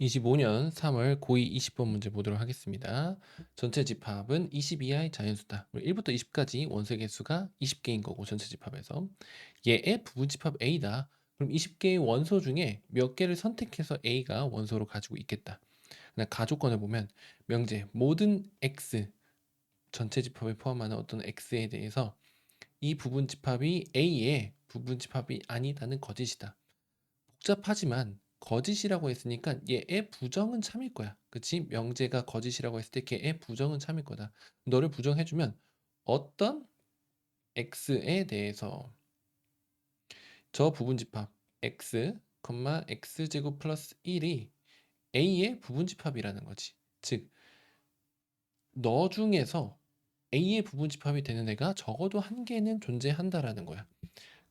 25년 3월 고2 20번 문제 보도록 하겠습니다. 전체 집합은 22의 자연수다. 1부터 20까지 원소의 개수가 20개인 거고 전체 집합에서 얘의 부분집합 A다. 그럼 20개의 원소 중에 몇 개를 선택해서 A가 원소로 가지고 있겠다. 그냥 가조건을 보면 명제 모든 X 전체 집합에 포함하는 어떤 X에 대해서 이 부분집합이 A의 부분집합이 아니다는 거짓이다. 복잡하지만 거짓이라고 했으니까 얘의 부정은 참일 거야. 그치? 명제가 거짓이라고 했을 때 걔의 부정은 참일 거다. 너를 부정해주면 어떤 x에 대해서 저 부분집합 x, x제곱 플러스 1이 a의 부분집합이라는 거지. 즉, 너 중에서 a의 부분집합이 되는 애가 적어도 한 개는 존재한다라는 거야.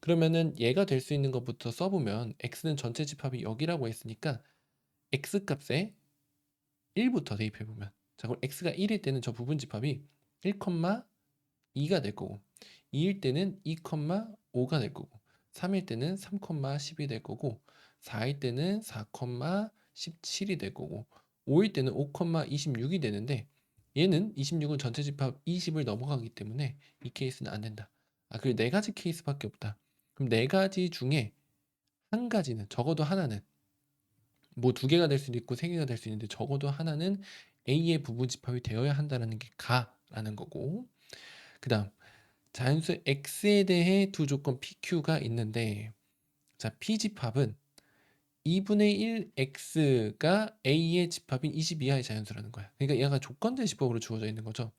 그러면은 얘가 될 수 있는 것부터 써보면 x는 전체 집합이 여기라고 했으니까 x 값에 1부터 대입해보면 자 그럼 x가 1일 때는 저 부분집합이 1,2가 될 거고 2일 때는 2,5가 될 거고 3일 때는 3,10이 될 거고 4일 때는 4,17이 될 거고 5일 때는 5,26이 되는데 얘는 26은 전체 집합 20을 넘어가기 때문에 이 케이스는 안 된다. 아, 그 네 가지 케이스밖에 없다. 그럼 네 가지 중에 한 가지는 적어도 하나는 뭐 두 개가 될 수도 있고 세 개가 될 수 있는데 적어도 하나는 A의 부분집합이 되어야 한다는 게 가라는 거고 그다음 자연수 X에 대해 두 조건 PQ가 있는데 자 P집합은 2분의 1 X가 A의 집합인 22하의 자연수라는 거야. 그러니까 얘가 조건제 집합으로 주어져 있는 거죠.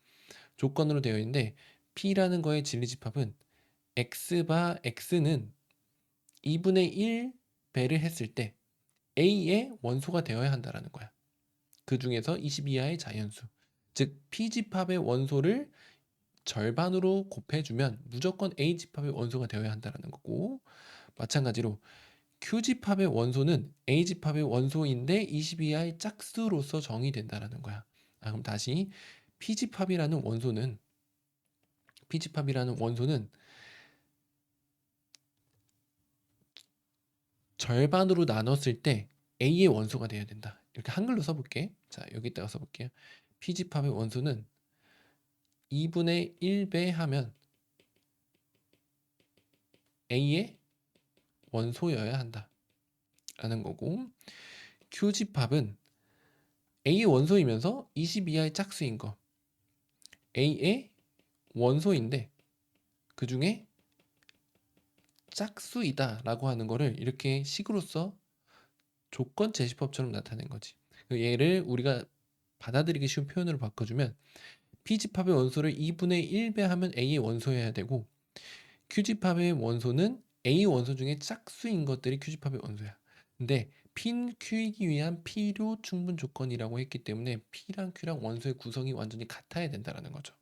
조건으로 되어 있는데 P라는 거의 진리집합은 X바 X는 2분의 1 배를 했을 때 A의 원소가 되어야 한다라는 거야. 그 중에서 22하의 자연수. 즉 P집합의 원소를 절반으로 곱해주면 무조건 A집합의 원소가 되어야 한다는 거고 마찬가지로 Q집합의 원소는 A집합의 원소인데 22하의 짝수로서 정의된다는 거야. 아, 그럼 다시 P집합이라는 원소는 절반으로 나눴을 때 A의 원소가 되어야 된다. 이렇게 한글로 써볼게. 자, 여기다가 써볼게요. P집합의 원소는 2분의 1배 하면 A의 원소여야 한다. 라는 거고 Q집합은 A의 원소이면서 22하의 짝수인 거 A의 원소인데 그 중에 짝수이다 라고 하는 거를 이렇게 식으로써 조건 제시법처럼 나타낸 거지. 얘를 우리가 받아들이기 쉬운 표현으로 바꿔주면 P집합의 원소를 2분의 1배 하면 A의 원소여야 되고 Q집합의 원소는 A 원소 중에 짝수인 것들이 Q집합의 원소야. 근데 P는 Q이기 위한 필요 충분 조건이라고 했기 때문에 P랑 Q랑 원소의 구성이 완전히 같아야 된다는 거죠.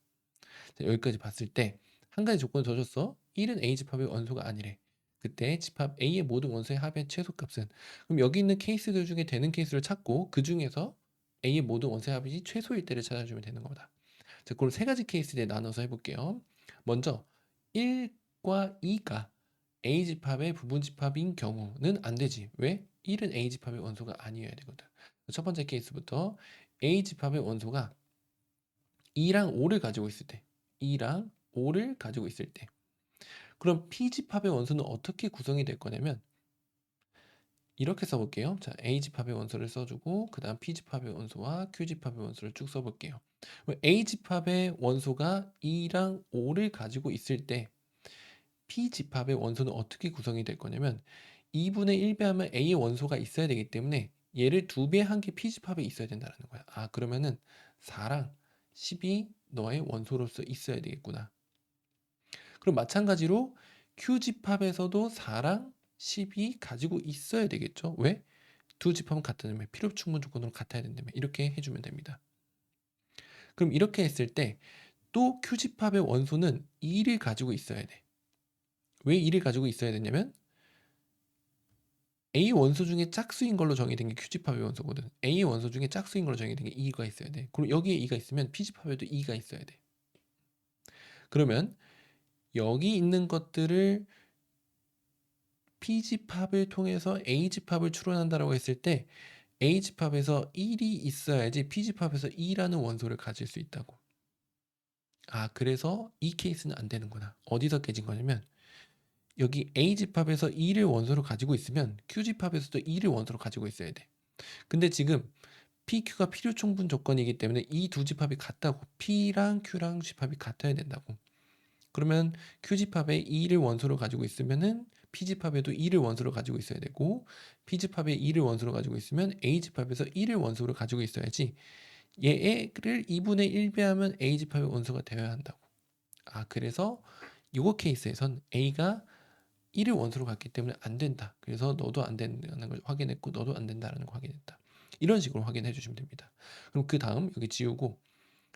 자, 여기까지 봤을 때 한 가지 조건을 더 줬어. 1은 A집합의 원소가 아니래. 그때 집합 A의 모든 원소의 합의 최소값은 그럼 여기 있는 케이스들 중에 되는 케이스를 찾고 그 중에서 A의 모든 원소의 합이 최소일 때를 찾아주면 되는 거다. 자, 그럼 세 가지 케이스에 나눠서 해볼게요. 먼저 1과 2가 A집합의 부분집합인 경우는 안 되지. 왜? 1은 A집합의 원소가 아니어야 되거든. 첫 번째 케이스부터 A집합의 원소가 2랑 5를 가지고 있을 때 2랑 5를 가지고 있을 때 그럼 P집합의 원소는 어떻게 구성이 될 거냐면 이렇게 써볼게요. 자, A집합의 원소를 써주고 그 다음 P집합의 원소와 Q집합의 원소를 쭉 써볼게요. A집합의 원소가 2랑 5를 가지고 있을 때 P집합의 원소는 어떻게 구성이 될 거냐면 2분의 1배 하면 A의 원소가 있어야 되기 때문에 얘를 2배 한 게 P집합에 있어야 된다는 거야. 아, 그러면은 4랑 10이 너의 원소로서 있어야 되겠구나. 그럼 마찬가지로 Q집합에서도 4랑 10이 가지고 있어야 되겠죠. 왜? 두 집합은 같다면 필요 충분 조건으로 같아야 된다면 이렇게 해주면 됩니다. 그럼 이렇게 했을 때 또 Q집합의 원소는 2를 가지고 있어야 돼. 왜 2를 가지고 있어야 되냐면 A 원소 중에 짝수인 걸로 정의된 게 Q집합의 원소거든. A 원소 중에 짝수인 걸로 정의된 게 2가 있어야 돼. 그럼 여기에 2가 있으면 P집합에도 2가 있어야 돼. 그러면 여기 있는 것들을 P집합을 통해서 A집합을 추론한다라고 했을 때 A 집합에서 1이 있어야지 P 집합에서 2라는 원소를 가질 수 있다고. 아, 그래서 이 케이스는 안 되는구나. 어디서 깨진 거냐면 여기 A 집합에서 2를 원소로 가지고 있으면 Q 집합에서도 2를 원소로 가지고 있어야 돼. 근데 지금 PQ가 필요 충분 조건이기 때문에 이 두 집합이 같다고. P랑 Q랑 집합이 같아야 된다고. 그러면 Q 집합에 2를 원소로 가지고 있으면은 P 집합에도 2를 원소로 가지고 있어야 되고, P 집합에 2를 원소로 가지고 있으면 A 집합에서 1을 원소로 가지고 있어야지 얘를 2분의 1 배하면 A 집합의 원소가 되어야 한다고. 아, 그래서 요거 케이스에선 A가 1을 원소로 갖기 때문에 안 된다. 그래서 너도 안 된다는 걸 확인했고 너도 안 된다는 걸 확인했다. 이런 식으로 확인해 주시면 됩니다. 그럼 그 다음 여기 지우고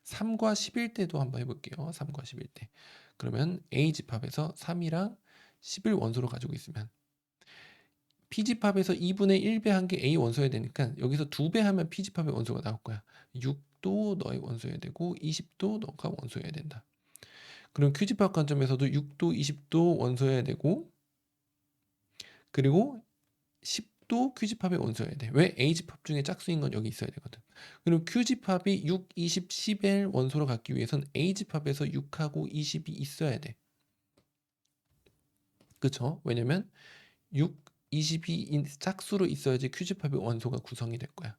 3과 11 때도 한번 해볼게요. 3과 11 때. 그러면 A 집합에서 3이랑 10을 원소로 가지고 있으면 P 집합에서 2분의 1배 한 게 A 원소여야 되니까 여기서 2배 하면 P 집합의 원소가 나올 거야. 6도 너의 원소여야 되고 20도 너가 원소여야 된다. 그럼 Q 집합 관점에서도 6도, 20도 원소여야 되고, 그리고 10도 Q집합의 원소여야 돼. 왜? A집합 중에 짝수인 건 여기 있어야 되거든. 그리고 Q집합이 6, 20, 10의 원소로 갖기 위해선 A집합에서 6하고 20이 있어야 돼. 그쵸? 왜냐면 6, 20이 짝수로 있어야지 Q집합의 원소가 구성이 될 거야.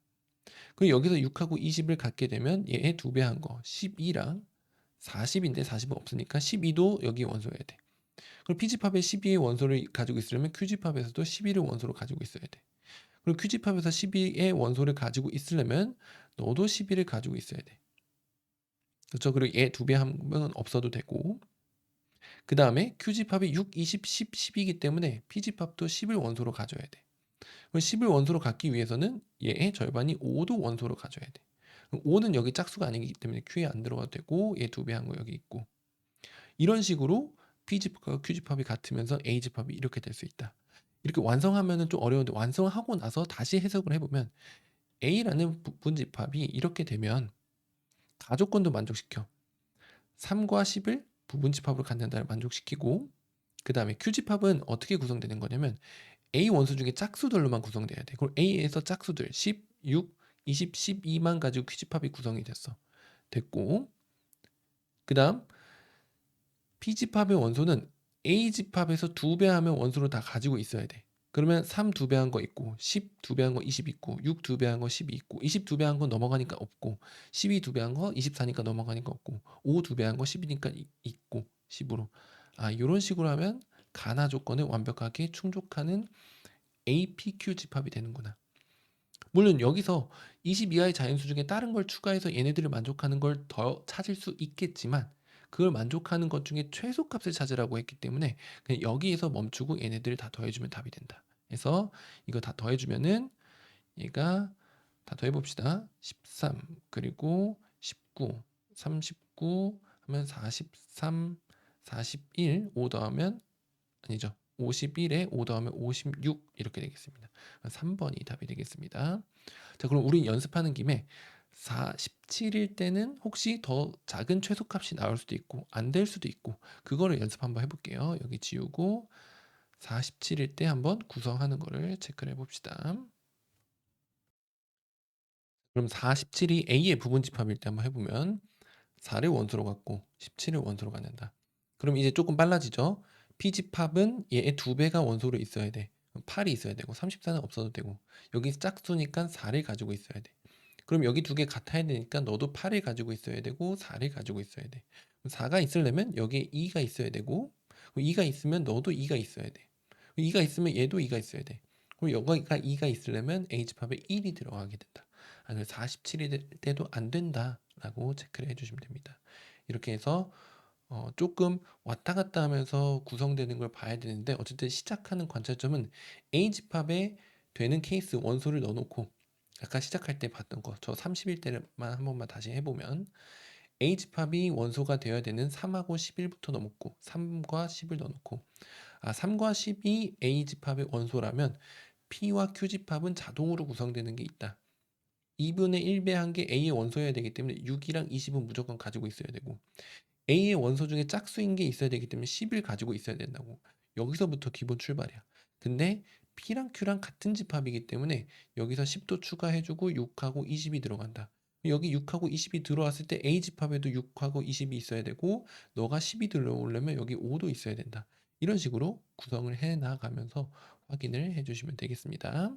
그리고 여기서 6하고 20을 갖게 되면 얘의 2배 한 거 12랑 40인데 40은 없으니까 12도 여기 원소여야 돼. 그리고 P집합에 12의 원소를 가지고 있으려면 Q집합에서도 12를 원소로 가지고 있어야 돼. 그리고 Q집합에서 12의 원소를 가지고 있으려면 너도 12를 가지고 있어야 돼. 그렇죠? 그리고 얘 2배 하면 없어도 되고, 그 다음에 Q집합이 6, 20, 10, 10이기 때문에 P집합도 10을 원소로 가져야 돼. 그럼 10을 원소로 갖기 위해서는 얘의 절반이 5도 원소로 가져야 돼. 5는 여기 짝수가 아니기 때문에 Q에 안 들어가도 되고, 얘 2배 한 거 여기 있고, 이런 식으로 P집합과 Q집합이 같으면서 A집합이 이렇게 될 수 있다. 이렇게 완성하면 좀 어려운데 완성하고 나서 다시 해석을 해보면 A라는 부분집합이 이렇게 되면 가조건도 만족시켜. 3과 10을 부분집합으로 갖는다를 만족시키고, 그 다음에 Q집합은 어떻게 구성되는 거냐면 A 원소 중에 짝수들로만 구성돼야 돼. 그럼 A에서 짝수들 10, 6, 20, 12만 가지고 Q집합이 구성이 됐고, 그 다음 P집합의 원소는 A집합에서 2배 하면 원소를 다 가지고 있어야 돼. 그러면 3 2배 한 거 있고, 10 2배 한 거 20 있고, 6 2배 한 거 10이 있고, 20 2배 한 거 넘어가니까 없고, 12 2배 한 거 24니까 넘어가니까 없고, 5 2배 한 거 10이니까 있고, 10으로. 아, 이런 식으로 하면 가나 조건에 완벽하게 충족하는 APQ 집합이 되는구나. 물론 여기서 20 이하의 자연수 중에 다른 걸 추가해서 얘네들을 만족하는 걸 더 찾을 수 있겠지만 그걸 만족하는 것 중에 최소값을 찾으라고 했기 때문에 그냥 여기에서 멈추고 얘네들을 다 더해주면 답이 된다. 그래서 이거 다 더해주면은 얘가 다 더해봅시다. 13 그리고 19 39 하면 43 41 5 더하면 아니죠. 51에 5 더하면 56 이렇게 되겠습니다. 3번이 답이 되겠습니다. 자, 그럼 우리 연습하는 김에 47일 때는 혹시 더 작은 최소값이 나올 수도 있고 안 될 수도 있고 그거를 연습 한번 해볼게요. 여기 지우고 47일 때 한번 구성하는 거를 체크를 해봅시다. 그럼 47이 A의 부분집합일 때 한번 해보면 4를 원소로 갖고 17을 원소로 갖는다. 그럼 이제 조금 빨라지죠. P집합은 얘의 2배가 원소로 있어야 돼. 8이 있어야 되고 34는 없어도 되고 여기 짝수니까 4를 가지고 있어야 돼. 그럼 여기 두 개 같아야 되니까 너도 8을 가지고 있어야 되고 4를 가지고 있어야 돼. 4가 있으려면 여기에 2가 있어야 되고 2가 있으면 너도 2가 있어야 돼. 2가 있으면 얘도 2가 있어야 돼. 그럼 여기가 2가 있으려면 A집합에 1이 들어가게 된다. 아, 그래서 47일 때도 안 된다라고 체크를 해주시면 됩니다. 이렇게 해서 조금 왔다 갔다 하면서 구성되는 걸 봐야 되는데 어쨌든 시작하는 관찰점은 A집합에 되는 케이스 원소를 넣어놓고 아까 시작할 때 봤던 거 저 31대만 한 번만 다시 해보면 A집합이 원소가 되어야 되는 3하고 11부터 넣어놓고 3과 10을 넣어놓고 3과 10이 A집합의 원소라면 P와 Q집합은 자동으로 구성되는 게 있다. 2분의 1배 한 게 A의 원소여야 되기 때문에 6이랑 20은 무조건 가지고 있어야 되고 A의 원소 중에 짝수인 게 있어야 되기 때문에 10을 가지고 있어야 된다고. 여기서부터 기본 출발이야. 근데 P랑 Q랑 같은 집합이기 때문에 여기서 10도 추가해주고 6하고 20이 들어간다. 여기 6하고 20이 들어왔을 때 A 집합에도 6하고 20이 있어야 되고 너가 10이 들어오려면 여기 5도 있어야 된다. 이런 식으로 구성을 해 나가면서 확인을 해주시면 되겠습니다.